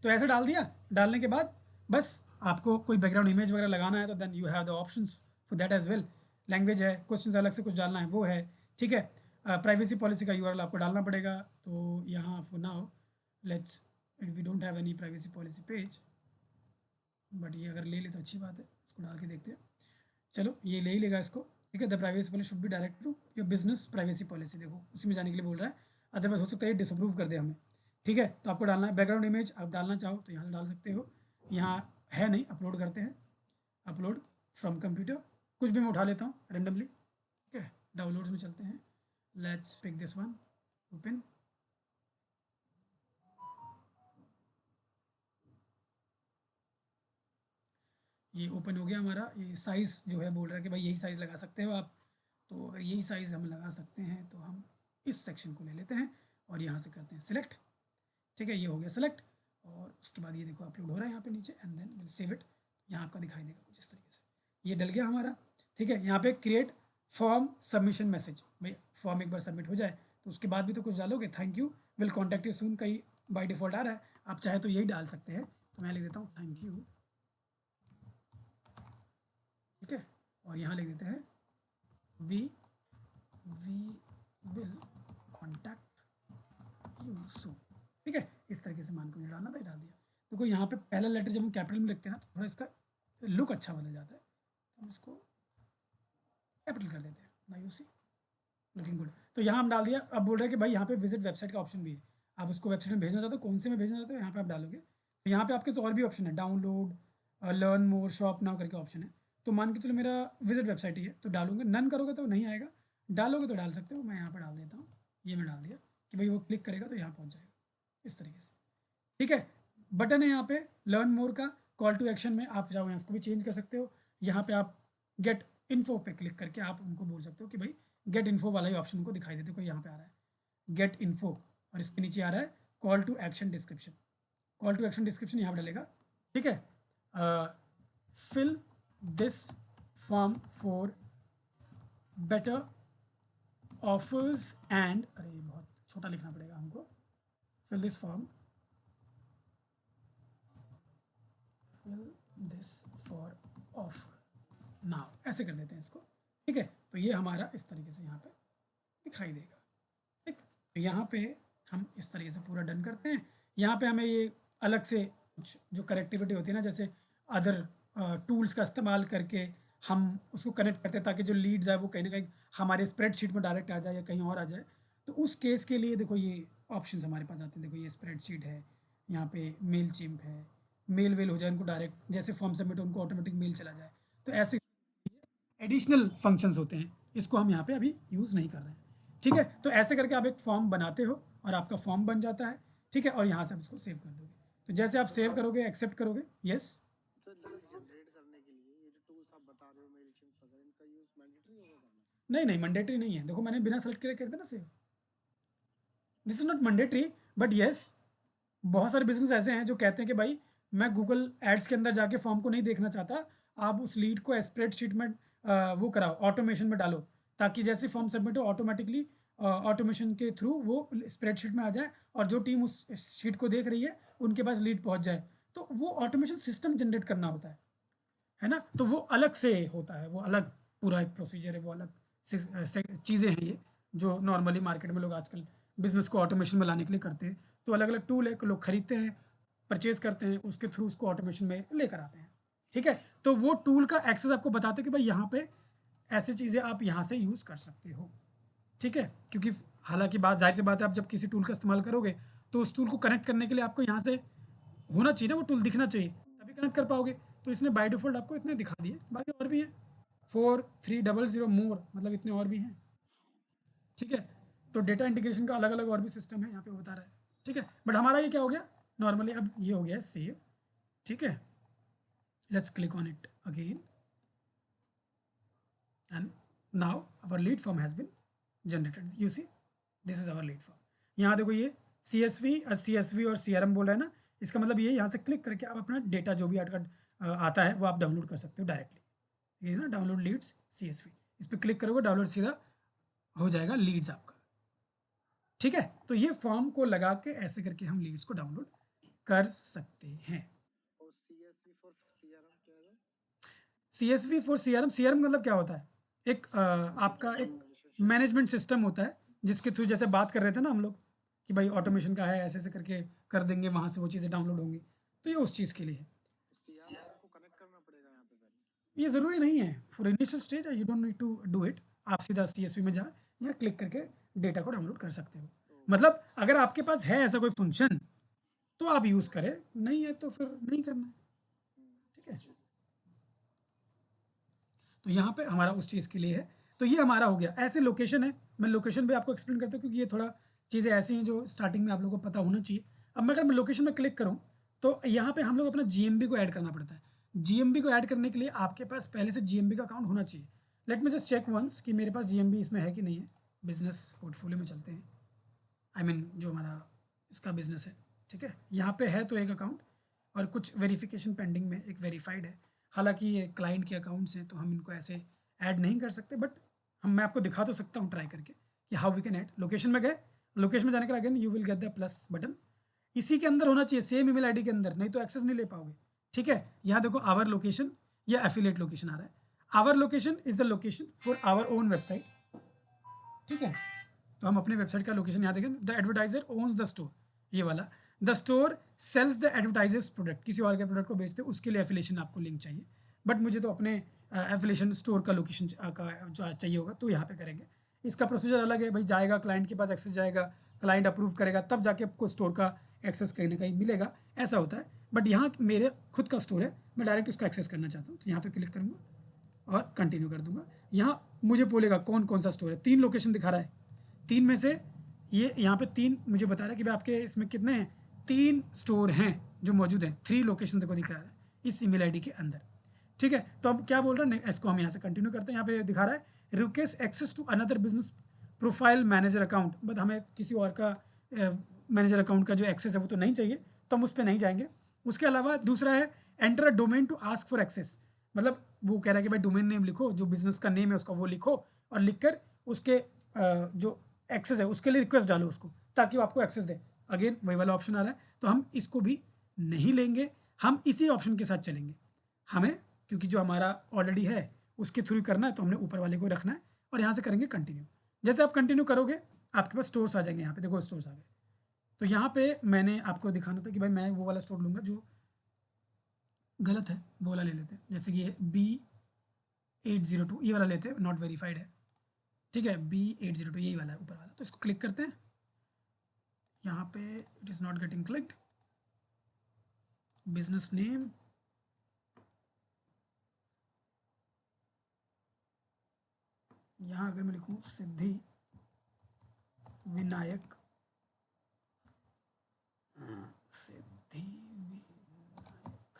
तो ऐसे डाल दिया। डालने के बाद बस आपको कोई बैकग्राउंड इमेज वगैरह लगाना है तो then you have the options for that as well. Language है, क्वेश्चन अलग से कुछ डालना है वो है, ठीक है। प्राइवेसी पॉलिसी का यूआरएल आपको डालना पड़ेगा। तो यहाँ for now let's, we don't have any privacy policy page, but ये अगर ले ले तो अच्छी बात है, इसको डाल के देखते हैं। चलो ये ले ही लेगा इसको, ठीक है। The privacy policy should be direct to your business privacy policy, देखो उसी में जाने के लिए बोल रहा है, अदरवाइज हो सकता है डिसअप्रूव कर दे हमें, ठीक है। तो आपको डालना है बैकग्राउंड इमेज, आप डालना चाहो तो यहाँ से डाल सकते हो, यहाँ है नहीं, अपलोड करते हैं, अपलोड फ्रॉम कंप्यूटर, कुछ भी मैं उठा लेता हूँ रेंडमली, ठीक है। डाउनलोड्स में चलते हैं, let's pick this one, open. ये ओपन हो गया हमारा। ये साइज़ जो है बोल रहा है कि भाई यही साइज़ लगा सकते हो आप, तो अगर यही साइज़ हम लगा सकते हैं तो हम इस सेक्शन को ले लेते हैं और यहाँ से करते हैं सिलेक्ट, ठीक है। ये हो गया सिलेक्ट, और उसके बाद ये देखो अपलोड हो रहा है यहाँ पे नीचे, and then will save it. यहाँ आपका दिखाई देगा कुछ इस तरीके से, ये डल गया हमारा, ठीक है। यहाँ पे क्रिएट फॉर्म सबमिशन मैसेज, भाई फॉर्म एक बार सबमिट हो जाए तो उसके बाद भी तो कुछ डालोगे, thank you will contact you सून, कहीं बाई डिफ़ॉल्ट आ रहा है, आप चाहे तो यही डाल सकते हैं। तो मैं लिख देता हूँ थैंक यू, ठीक है। और यहाँ लिख देते हैं we will contact you soon, ठीक है। इस तरीके से मान को डालना, भाई डाल दिया। देखो यहाँ पे पहला लेटर जब हम कैपिटल में लिखते हैं ना तो थोड़ा इसका लुक अच्छा बदल जाता है, हम इसको कैपिटल कर देते हैं, ना यू सी लुकिंग गुड। तो यहाँ हम डाल दिया। अब बोल रहे हैं कि भाई यहाँ पे विजिट वेबसाइट का ऑप्शन भी है, आप उसको वेबसाइट में भेजना चाहते हो, कौन से में भेजना चाहते हो यहाँ पे आप डालोगे। तो यहाँ पे आपके और भी ऑप्शन है, download, learn more, shop now करके ऑप्शन है। तो मान के चलो मेरा विजिट वेबसाइट ही है तो डालूंगा, नन करोगे तो नहीं आएगा, डालोगे तो डाल सकते हो। मैं यहाँ पर डाल देता हूँ, ये मैं डाल दिया कि भाई वो क्लिक करेगा तो यहाँ पहुँच जाएगा इस तरीके से, ठीक है। बटन है यहाँ पे लर्न मोर का, कॉल टू एक्शन में आप जाओ यहाँ इसको भी चेंज कर सकते हो। यहाँ पे आप गेट इन्फो पे क्लिक करके आप उनको बोल सकते हो कि भाई गेट इन्फो वाला ही ऑप्शन उनको दिखाई देते, कोई यहाँ पे आ रहा है गेट इन्फो, और इसके नीचे आ रहा है call to action description. Call to action description यहाँ पर डलेगा, ठीक है। Fill this form for better offers and, अरे बहुत छोटा लिखना पड़ेगा हमको, fill this form, fill this for offer now, ऐसे कर देते हैं इसको, ठीक है। तो ये हमारा इस तरीके से यहाँ पे दिखाई देगा, ठीक। तो यहाँ पे हम इस तरीके से पूरा डन करते हैं। यहाँ पे हमें ये अलग से कुछ जो कनेक्टिविटी होती है ना, जैसे अदर टूल्स का इस्तेमाल करके हम उसको कनेक्ट करते हैं ताकि जो लीड्स है वो कहीं ना कहीं हमारे स्प्रेडशीट में डायरेक्ट आ जाए या कहीं और आ जाए। तो उस केस के लिए देखो ये ऑप्शंस हमारे पास आते हैं, देखो ये स्प्रेडशीट है, यहाँ पे मेल चिम्प है, मेल वेल हो जाए उनको डायरेक्ट, जैसे फॉर्म सबमिट हो उनको ऑटोमेटिक मेल चला जाए। तो ऐसे एडिशनल फंक्शंस होते हैं, इसको हम यहाँ पे अभी यूज़ नहीं कर रहे हैं, ठीक है। तो ऐसे करके आप एक फॉर्म बनाते हो और आपका फॉर्म बन जाता है, ठीक है। और यहाँ से आप इसको सेव कर दोगे, तो जैसे आप सेव करोगे, एक्सेप्ट करोगे, यस। सर ये जनरेट करने के लिए ये जो टूल्स आप बता रहे हो मेलचिम्प वगैरह, इनका यूज मैंडेटरी होगा करना? नहीं नहीं, मैंडेटरी नहीं है, देखो मैंने बिना सेलेक्ट करे कर दिया ना save, this is not mandatory, but yes बहुत सारे बिजनेस ऐसे हैं जो कहते हैं कि भाई मैं गूगल एड्स के अंदर जाके फॉर्म को नहीं देखना चाहता, आप उस लीड को स्प्रेडशीट में वो कराओ, ऑटोमेशन में डालो, ताकि जैसे फॉर्म सबमिट हो ऑटोमेटिकली ऑटोमेशन के थ्रू वो स्प्रेडशीट में आ जाए और जो टीम उस शीट को देख रही है उनके पास लीड पहुंच जाए। तो वो ऑटोमेशन सिस्टम जनरेट करना होता है ना, तो वो अलग से होता है, वो अलग पूरा एक प्रोसीजर है, वो अलग चीज़ें हैं ये जो नॉर्मली मार्केट में लोग आजकल बिजनेस को ऑटोमेशन में लाने के लिए करते हैं। तो अलग अलग टूल है, लोग खरीदते हैं, परचेज करते हैं, उसके थ्रू उसको ऑटोमेशन में लेकर आते हैं, ठीक है। तो वो टूल का एक्सेस आपको बताते हैं कि भाई यहाँ पे ऐसी चीज़ें आप यहाँ से यूज़ कर सकते हो, ठीक है। क्योंकि हालांकि बात जाहिर सी बात है, आप जब किसी टूल का इस्तेमाल करोगे तो उस टूल को कनेक्ट करने के लिए आपको यहाँ से होना चाहिए ना, वो टूल दिखना चाहिए तभी कनेक्ट कर पाओगे। तो इसने बाय डिफ़ॉल्ट आपको इतने दिखा दिए, बाकी और भी है 4300 मोर, मतलब इतने और भी हैं, ठीक है। तो डेटा इंटीग्रेशन का अलग अलग और भी सिस्टम है, यहाँ पे बता रहा है, ठीक है। बट हमारा ये क्या हो गया नॉर्मली, अब ये हो गया है सेव, ठीक है। Let's click on it again and now our lead form has been generated, you see this is our lead form. यहाँ देखो ये CSV और CRM बोल रहा है ना, इसका मतलब ये यहाँ से क्लिक करके आप अपना डेटा जो भी आपका आता है वो आप डाउनलोड कर सकते हो डायरेक्टली। ये ना डाउनलोड लीड्स CSV, इस पर क्लिक करोगे डाउनलोड सीधा हो जाएगा लीड्स आपका, ठीक है। तो ये फॉर्म को लगा के ऐसे करके हम लीड्स को डाउनलोड कर सकते हैं। और CSV for CRM CSV for CRM, CRM मतलब क्या होता है? एक आपका एक मैनेजमेंट सिस्टम होता है जिसके थ्रू जैसे बात कर रहे थे ना हम लोग कि भाई ऑटोमेशन का है, ऐसे ऐसे करके कर देंगे, वहाँ से वो चीज़ें डाउनलोड होंगी, तो ये उस चीज़ के लिए है। सीआरएम को कनेक्ट करना पड़ेगा यहाँ पे पहले। ये ज़रूरी नहीं है for initial stage, you don't need to do it. आप सीधा CSV में जा या क्लिक करके डेटा को डाउनलोड कर सकते हो। मतलब अगर आपके पास है ऐसा कोई फंक्शन तो आप यूज़ करें, नहीं है तो फिर नहीं करना है, ठीक है। तो यहाँ पे हमारा उस चीज़ के लिए है। तो ये हमारा हो गया। ऐसे लोकेशन है, मैं लोकेशन भी आपको एक्सप्लेन करता हूँ क्योंकि ये थोड़ा चीज़ें ऐसी हैं जो स्टार्टिंग में आप लोगों को पता होना चाहिए। अब मैं अगर मैं लोकेशन में क्लिक करूँ तो यहाँ पे हम लोग अपना GMB को ऐड करना पड़ता है। GMB को ऐड करने के लिए आपके पास पहले से GMB का अकाउंट होना चाहिए। Let me just check once कि मेरे पास GMB इसमें है कि नहीं है। बिजनेस पोर्टफोलियो में चलते हैं, आई मीन जो हमारा इसका बिजनेस है, ठीक है। यहाँ पे है तो एक अकाउंट और कुछ वेरिफिकेशन पेंडिंग में, एक वेरीफाइड है। हालांकि ये क्लाइंट के अकाउंट्स हैं तो हम इनको ऐसे ऐड नहीं कर सकते, बट मैं आपको दिखा तो सकता हूँ ट्राई करके कि how we can add. Location में गए, लोकेशन में जाने के लिए again you will get the plus button, इसी के अंदर होना चाहिए, सेम ईमेल आईडी के अंदर, नहीं तो एक्सेस नहीं ले पाओगे, ठीक है। यहाँ देखो आवर लोकेशन या एफिलिएट लोकेशन आ रहा है। Our location is the location for our own website, ठीक है। तो हम अपने वेबसाइट का लोकेशन यहाँ देखें। The advertiser owns the store, ये वाला। The store sells the advertiser's product, किसी और के प्रोडक्ट को बेचते हैं, उसके लिए एफिलेशन आपको लिंक चाहिए, बट मुझे तो अपने एफिलेशन स्टोर का लोकेशन का जो चाहिए होगा, तो यहाँ पे करेंगे। इसका प्रोसीजर अलग है भाई, जाएगा क्लाइंट के पास, एक्सेस जाएगा, क्लाइंट अप्रूव करेगा, तब जाके आपको स्टोर का एक्सेस कहीं ना कहीं मिलेगा, ऐसा होता है। बट यहाँ मेरे खुद का स्टोर है, मैं डायरेक्ट उसका एक्सेस करना चाहता हूँ, तो यहाँ पे क्लिक करूँगा और कंटिन्यू कर दूंगा। यहाँ मुझे बोलेगा कौन कौन सा स्टोर है, 3 लोकेशन दिखा रहा है, 3 में से ये यहाँ पे 3 मुझे बता रहा है कि भाई आपके इसमें कितने हैं, 3 स्टोर हैं जो मौजूद हैं, 3 लोकेशन देखो दिखा रहा है इस ईमेल आईडी के अंदर, ठीक है। तो अब क्या बोल रहा है, इसको हम यहाँ से कंटिन्यू करते हैं। यहाँ पे दिखा रहा है request access to another business profile manager account, but हमें किसी और का मैनेजर अकाउंट का जो एक्सेस है वो तो नहीं चाहिए, तो हम उस पर नहीं जाएंगे। उसके अलावा दूसरा है enter a domain to ask for access, मतलब वो कह रहा है कि भाई डोमेन नेम लिखो, जो बिजनेस का नेम है उसका वो लिखो, और लिखकर उसके जो एक्सेस है उसके लिए रिक्वेस्ट डालो उसको, ताकि वो आपको एक्सेस दे। अगेन वही वाला ऑप्शन आ रहा है, तो हम इसको भी नहीं लेंगे, हम इसी ऑप्शन के साथ चलेंगे। हमें क्योंकि जो हमारा ऑलरेडी है उसके थ्रू करना है, तो हमने ऊपर वाले को रखना है और यहाँ से करेंगे कंटिन्यू। जैसे आप कंटिन्यू करोगे आपके पास स्टोर्स आ जाएंगे, यहाँ पे देखो स्टोर्स आ गए। तो यहाँ पे मैंने आपको दिखाना था कि भाई मैं वो वाला स्टोर लूँगा जो गलत है, वो वाला ले लेते हैं। जैसे कि B802 ये वाला लेते हैं, नॉट वेरीफाइड है, ठीक है। B802 यही वाला है ऊपर वाला, तो इसको क्लिक करते हैं। यहाँ पे it is not getting clicked, business name, यहाँ अगर मैं लिखूँ सिद्धि विनायक, सिद्धि विनायक,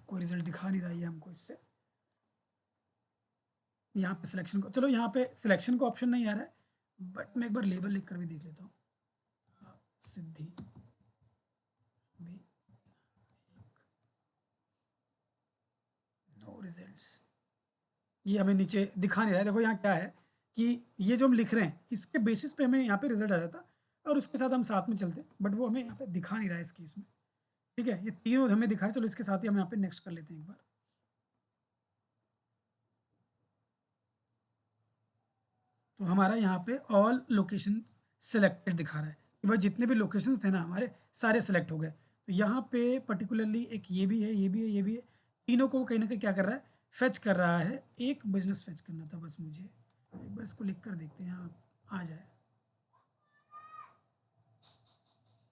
कोई रिजल्ट दिखा नहीं रहा है हमको इससे। यहाँ पे सिलेक्शन को, चलो यहाँ पे सिलेक्शन का ऑप्शन नहीं आ रहा है, बट मैं एक बार लेबल लिख कर भी देख लेता हूँ, सिद्धि नो रिजल्ट्स, ये हमें नीचे दिखा नहीं रहा है। देखो यहाँ क्या है कि ये जो हम लिख रहे हैं इसके बेसिस पे हमें यहाँ पे रिजल्ट आ जाता और उसके साथ हम साथ में चलते, बट वो हमें यहाँ पे दिखा नहीं रहा है इस केस में, ठीक है। ये तीनों हमें दिखा रहे, चलो इसके साथ ही हम यहाँ पे नेक्स्ट कर लेते हैं एक बार। तो हमारा यहाँ पे ऑल लोकेशन सिलेक्टेड दिखा रहा है कि भाई जितने भी लोकेशंस थे ना हमारे सारे सिलेक्ट हो गए। तो यहाँ पे पर्टिकुलरली एक ये भी है, ये भी है, ये भी है, तीनों को कहीं ना कहीं क्या कर रहा है, फेच कर रहा है। एक बिजनेस फेच करना था बस मुझे, एक बार इसको लिख कर देखते हैं यहाँ आ जाए।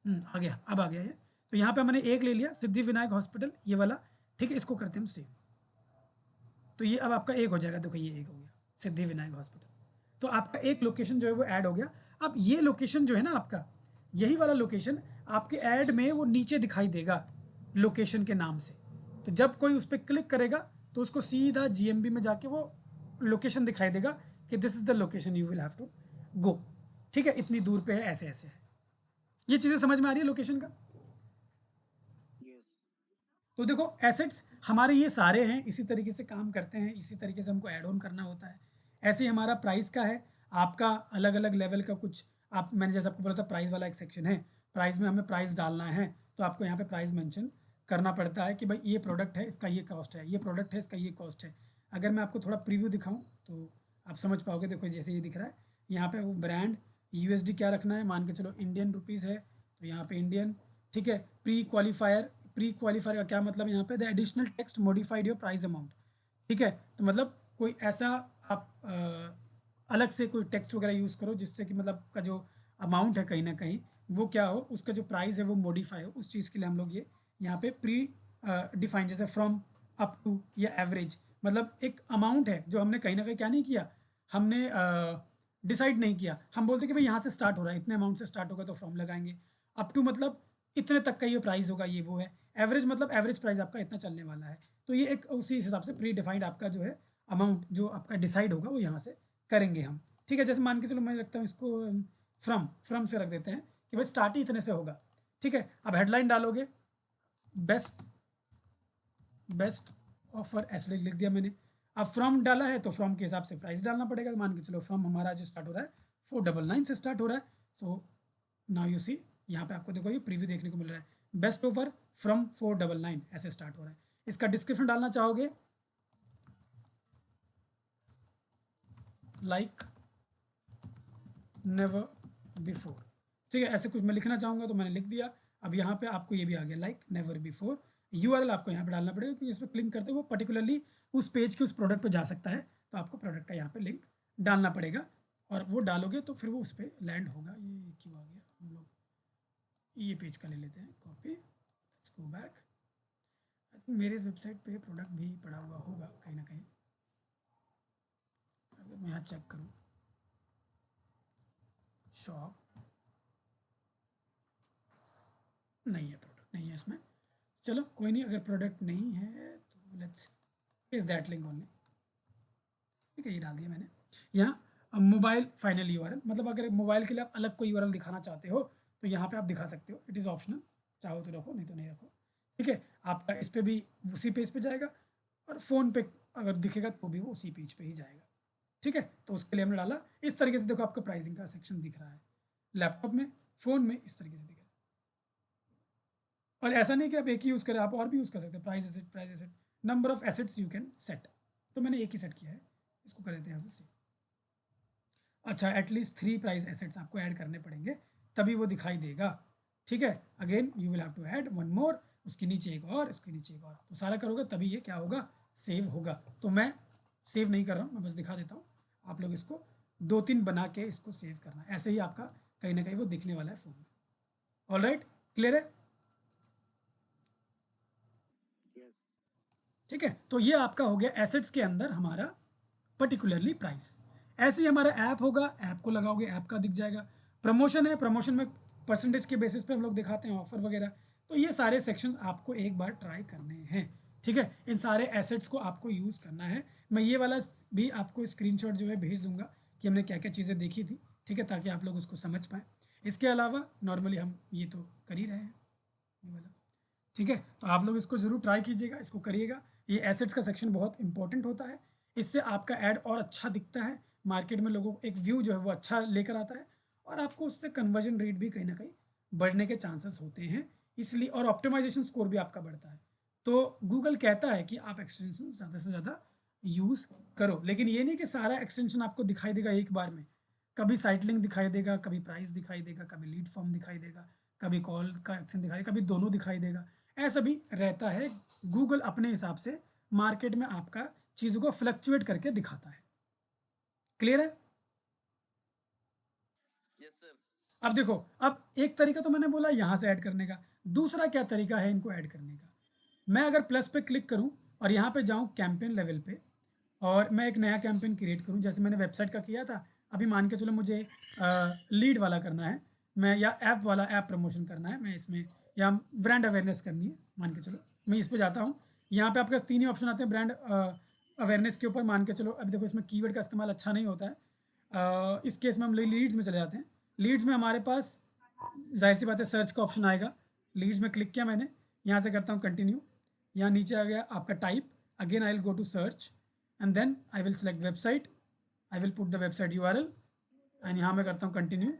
आ गया, अब आ गया ये। तो यहाँ पे मैंने एक ले लिया, सिद्धि विनायक हॉस्पिटल ये वाला, ठीक है। इसको करते हैं हम सेव, तो ये अब आपका एक हो जाएगा। देखो ये एक हो गया, सिद्धि विनायक हॉस्पिटल। तो आपका एक लोकेशन जो है वो ऐड हो गया। अब ये लोकेशन जो है ना आपका, यही वाला लोकेशन आपके ऐड में वो नीचे दिखाई देगा लोकेशन के नाम से। तो जब कोई उस पर क्लिक करेगा तो उसको सीधा GMB में जाके वो लोकेशन दिखाई देगा कि this is the location you will have to go, ठीक है। इतनी दूर पे है, ऐसे ऐसे है। ये चीज़ें समझ में आ रही है लोकेशन का? यस। तो देखो एसेट्स हमारे ये सारे हैं, इसी तरीके से काम करते हैं, इसी तरीके से हमको ऐड ऑन करना होता है। ऐसे ही हमारा प्राइस का है, आपका अलग अलग लेवल का कुछ, मैंने जैसे आपको बोला था प्राइस वाला एक सेक्शन है, प्राइस में हमें प्राइस डालना है, तो आपको यहाँ पे प्राइस मेंशन करना पड़ता है कि भाई ये प्रोडक्ट है, इसका ये कॉस्ट है, ये प्रोडक्ट है, इसका ये कॉस्ट है। अगर मैं आपको थोड़ा प्रीव्यू दिखाऊं तो आप समझ पाओगे। देखो जैसे ये दिख रहा है, यहाँ पे वो ब्रांड यूएसडी क्या रखना है, मान के चलो इंडियन रुपीज़ है तो यहाँ पे इंडियन, ठीक है। प्री क्वालिफायर का क्या मतलब, यहाँ पे the additional text modified your price amount, ठीक है। तो मतलब कोई ऐसा आप अलग से कोई टेक्स्ट वगैरह यूज़ करो जिससे कि मतलब का जो अमाउंट है कहीं ना कहीं वो क्या हो, उसका जो प्राइस है वो मॉडिफाई हो। उस चीज़ के लिए हम लोग ये यहाँ पे प्री डिफाइन, जैसे फ्रॉम, अप टू या एवरेज, मतलब एक अमाउंट है जो हमने कहीं ना कहीं क्या नहीं किया, हमने डिसाइड नहीं किया। हम बोलते कि भाई यहाँ से स्टार्ट हो रहा है, इतने अमाउंट से स्टार्ट होगा तो फ्रॉम लगाएंगे। अप टू मतलब इतने तक का ये प्राइस होगा, ये वो है। एवरेज मतलब एवरेज प्राइस आपका इतना चलने वाला है। तो ये एक उसी हिसाब से प्री डिफाइंड आपका जो है अमाउंट जो आपका डिसाइड होगा वो यहाँ से करेंगे हम, ठीक है। जैसे मान के चलो मैं रखता हूँ इसको फ्रॉम से रख देते हैं कि भाई स्टार्ट ही इतने से होगा, ठीक है। अब हेडलाइन डालोगे, बेस्ट बेस्ट ऑफर ऐसे लिख दिया मैंने। अब फ्रॉम डाला है तो फ्रॉम के हिसाब से प्राइस डालना पड़ेगा। मान के चलो फ्रॉम हमारा जो स्टार्ट हो रहा है 499 से स्टार्ट हो रहा है। सो नाउ यू सी, यहाँ पे आपको देखो ये प्रीव्यू देखने को मिल रहा है, बेस्ट ऑफर फ्रॉम 499 ऐसे स्टार्ट हो रहा है। इसका डिस्क्रिप्शन डालना चाहोगे, लाइक नेवर बिफोर, ठीक है। ऐसे कुछ मैं लिखना चाहूँगा तो मैंने लिख दिया। अब यहाँ पे आपको ये भी आ गया, लाइक नेवर बिफोर। यूआरएल आपको यहाँ पे डालना पड़ेगा क्योंकि इस पर क्लिक करते वो पर्टिकुलरली उस पेज के उस प्रोडक्ट पे जा सकता है। तो आपको प्रोडक्ट का यहाँ पे लिंक डालना पड़ेगा और वो डालोगे तो फिर वो उस पर लैंड होगा। ये क्यों आ गया, हम लोग ये पेज का ले लेते हैं copy, let's go back. I think मेरे इस वेबसाइट पे प्रोडक्ट भी पड़ा हुआ होगा कहीं ना कहीं। अगर मैं यहाँ चेक करूँ शॉप, नहीं है, प्रोडक्ट नहीं है इसमें। चलो कोई नहीं, अगर प्रोडक्ट नहीं है तो let's is that link only, ठीक है। ये डाल दिया मैंने यहाँ। मोबाइल फाइनल यूआरएल, मतलब अगर मोबाइल के लिए आप अलग कोई यूआरएल दिखाना चाहते हो तो यहाँ पे आप दिखा सकते हो, इट इज़ ऑप्शनल, चाहो तो रखो नहीं तो नहीं रखो, ठीक है। आपका इस पर भी उसी पेज पे जाएगा और फ़ोन पे अगर दिखेगा तो भी वो उसी पेज पे ही जाएगा, ठीक है। तो उसके लिए हमने डाला इस तरीके से। देखो आपका प्राइसिंग का सेक्शन दिख रहा है लैपटॉप में, फ़ोन में इस तरीके से दिख रहा है। और ऐसा नहीं कि आप एक ही यूज़ करें, आप और भी यूज़ कर सकते हैं। Price asset, number of assets you can set. तो मैंने एक ही सेट किया है, इसको कर देते हैं यहाँ से। अच्छा, एटलीस्ट 3 प्राइस एसेट्स आपको ऐड करने पड़ेंगे तभी वो दिखाई देगा, ठीक है। Again you will have to add one more, उसके नीचे एक और, इसके नीचे एक और, तो सारा करोगे तभी ये क्या होगा, सेव होगा। तो मैं सेव नहीं कर रहा हूँ, मैं बस दिखा देता हूँ। आप लोग इसको 2-3 बना के इसको सेव करना, ऐसे ही आपका कहीं ना कहीं वो दिखने वाला है फ़ोन में। ऑल राइट, क्लियर है, यस। ठीक है। तो ये आपका हो गया एसेट्स के अंदर हमारा पर्टिकुलरली प्राइस। ऐसे ही हमारा ऐप होगा, ऐप को लगाओगे ऐप का दिख जाएगा। प्रमोशन है, प्रमोशन में परसेंटेज के बेसिस पे हम लोग दिखाते हैं ऑफर वगैरह। तो ये सारे सेक्शंस आपको एक बार ट्राई करने हैं, ठीक है। इन सारे एसेट्स को आपको यूज़ करना है। मैं ये वाला भी आपको स्क्रीनशॉट जो है भेज दूंगा कि हमने क्या क्या चीज़ें देखी थी, ठीक है, ताकि आप लोग उसको समझ पाएँ। इसके अलावा नॉर्मली हम ये तो कर ही रहे हैं ये वाला, ठीक है। तो आप लोग इसको ज़रूर ट्राई कीजिएगा, इसको करिएगा। ये एसेट्स का सेक्शन बहुत इंपॉर्टेंट होता है, इससे आपका ऐड और अच्छा दिखता है मार्केट में, लोगों को एक व्यू जो है वो अच्छा लेकर आता है और आपको उससे कन्वर्जन रेट भी कहीं ना कहीं बढ़ने के चांसेस होते हैं, इसलिए। और ऑप्टिमाइजेशन स्कोर भी आपका बढ़ता है। तो गूगल कहता है कि आप एक्सटेंशन ज़्यादा से ज़्यादा यूज़ करो, लेकिन ये नहीं कि सारा एक्सटेंशन आपको दिखाई देगा एक बार में। कभी साइट लिंक दिखाई देगा, कभी प्राइस दिखाई देगा, कभी लीड फॉर्म दिखाई देगा, कभी कॉल का एक्शन दिखाई देगा, कभी दोनों दिखाई देगा। ऐसा भी रहता है। गूगल अपने हिसाब से मार्केट में आपका चीज़ों को फ्लक्चुएट करके दिखाता है, क्लियर है। Yes sir. अब देखो, अब एक तरीका तो मैंने बोला यहाँ से ऐड करने का, दूसरा क्या तरीका है इनको ऐड करने का। मैं अगर प्लस पे क्लिक करूँ और यहाँ पे जाऊँ कैंपेन लेवल पे और मैं एक नया कैंपेन क्रिएट करूँ, जैसे मैंने वेबसाइट का किया था। अभी मान के चलो मुझे लीड वाला करना है, मैं या ऐप वाला, ऐप प्रमोशन करना है मैं इसमें, या ब्रांड अवेयरनेस करनी है। मान के चलो मैं इस पर जाता हूँ, यहाँ पे आपके 3 ही ऑप्शन आते हैं ब्रांड अवेयरनेस के ऊपर। मान के चलो अभी देखो इसमें कीवर्ड का इस्तेमाल अच्छा नहीं होता है। इस केस में हम लीड्स में चले जाते हैं। लीड्स में हमारे पास जाहिर सी बात है सर्च का ऑप्शन आएगा। लीड्स में क्लिक किया मैंने, यहाँ से करता हूँ कंटिन्यू, यहाँ नीचे आ गया आपका type. Again I will go to search and then I will select website, I will put the website URL and यहाँ मैं करता हूँ कंटिन्यू।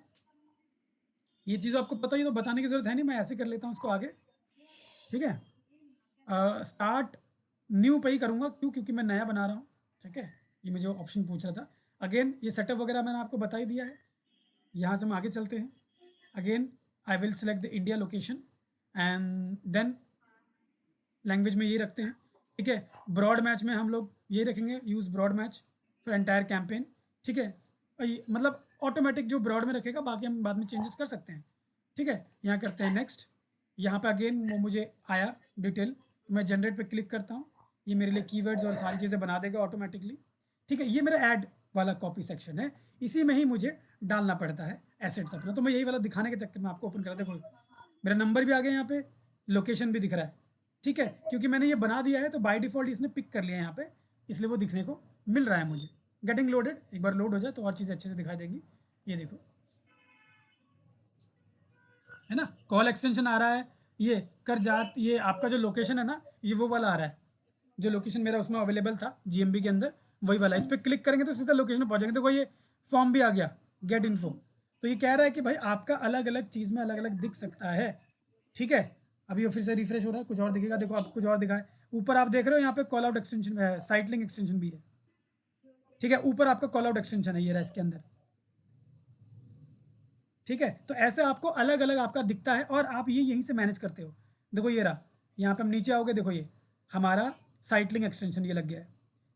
ये चीज़ आपको पता ही, तो बताने की ज़रूरत है नहीं, मैं ऐसे कर लेता हूँ इसको आगे, ठीक है। स्टार्ट न्यू पे ही करूँगा, क्यों? क्योंकि मैं नया बना रहा हूँ, ठीक है। ये मुझे ऑप्शन पूछ रहा था। अगेन ये सेटअप वगैरह मैंने आपको बता ही दिया है। यहाँ से हम आगे चलते हैं। Again I will select the India location and then language में ये रखते हैं, ठीक है। ब्रॉड मैच में हम लोग ये रखेंगे, use broad match for entire campaign, ठीक है। मतलब ऑटोमेटिक जो ब्रॉड में रखेगा, बाकी हम बाद में चेंजेस कर सकते हैं, ठीक है। यहाँ करते हैं नेक्स्ट। यहाँ पे अगेन वो मुझे आया डिटेल, तो मैं जनरेट पे क्लिक करता हूँ। ये मेरे लिए कीवर्ड्स और सारी चीज़ें बना देगा ऑटोमेटिकली, ठीक है। ये मेरा ऐड वाला कॉपी सेक्शन है, इसी में ही मुझे डालना पड़ता है एसेट्स अपना। तो मैं यही वाला दिखाने के चक्कर में आपको ओपन करा, देखो मेरा नंबर भी आ गया यहाँ पे, लोकेशन भी दिख रहा है, ठीक है। क्योंकि मैंने ये बना दिया है तो बाय डिफ़ॉल्ट इसने पिक कर लिया है यहाँ पे, इसलिए वो दिखने को मिल रहा है मुझे। गेटिंग लोडेड, एक बार लोड हो जाए तो और चीज़ें अच्छे से दिखाई देंगी। ये देखो, है ना, कॉल एक्सटेंशन आ रहा है, ये कर जात, ये आपका जो लोकेशन है ना, ये वो वाला आ रहा है, जो लोकेशन मेरा उसमें अवेलेबल था जीएमबी के अंदर, वही वाला। इस पर क्लिक करेंगे तो सीधा लोकेशन में पहुंचेंगे। देखो ये फॉर्म भी आ गया, गेट इन्फो। तो ये कह रहा है कि भाई आपका अलग अलग चीज़ में अलग अलग दिख सकता है, ठीक है। अभी वो फिर से रिफ्रेश हो रहा है, कुछ और दिखेगा। देखो आप कुछ और दिखा है, ऊपर आप देख रहे हो यहाँ पे call out extension, site link extension भी है, ठीक है। ऊपर आपका कॉल आउट एक्सटेंशन है, ये रहा इसके अंदर, ठीक है। तो ऐसे आपको अलग अलग आपका दिखता है और आप ये यहीं से मैनेज करते हो। देखो ये रहा, यहाँ पे हम नीचे आओगे, देखो ये हमारा साइट लिंक एक्सटेंशन ये लग गया है,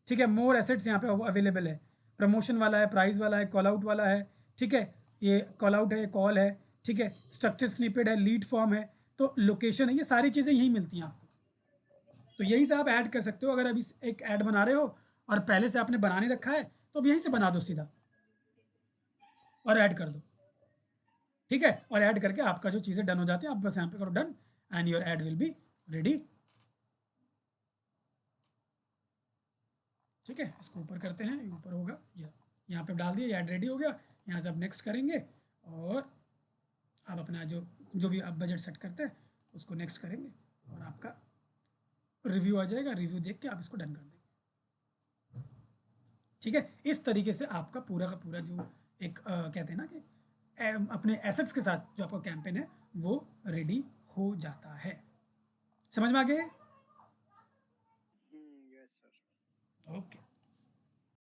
ठीक है। मोर एसेट्स यहाँ पे अवेलेबल है, प्रमोशन वाला है, प्राइस वाला है, कॉल आउट वाला है, ठीक है। ये कॉल आउट है, कॉल है, ठीक है। स्ट्रक्चर स्निपेट है, लीड फॉर्म है, तो लोकेशन है, ये सारी चीज़ें यहीं मिलती हैं आपको। तो यहीं से आप ऐड कर सकते हो। अगर अभी एक ऐड बना रहे हो और पहले से आपने बना नहीं रखा है, तो अब यहीं से बना दो सीधा और ऐड कर दो, ठीक है। और ऐड करके आपका जो चीज़ें डन हो जाती है, आप बस यहाँ पे करो done and your add will be ready, ठीक है। इसको ऊपर करते हैं, ऊपर होगा ये, यहाँ पे डाल दिया, ऐड रेडी हो गया। यहाँ से आप नेक्स्ट करेंगे और आप अपना जो भी आप बजट सेट करते हैं उसको नेक्स्ट करेंगे और आपका रिव्यू आ जाएगा। रिव्यू देख के आप इसको डन कर देंगे, ठीक है। इस तरीके से आपका पूरा का पूरा जो एक कहते हैं ना कि अपने एसेट्स के साथ जो आपका कैंपेन है वो रेडी हो जाता है। समझ में आ गया? Yes sir. ओके।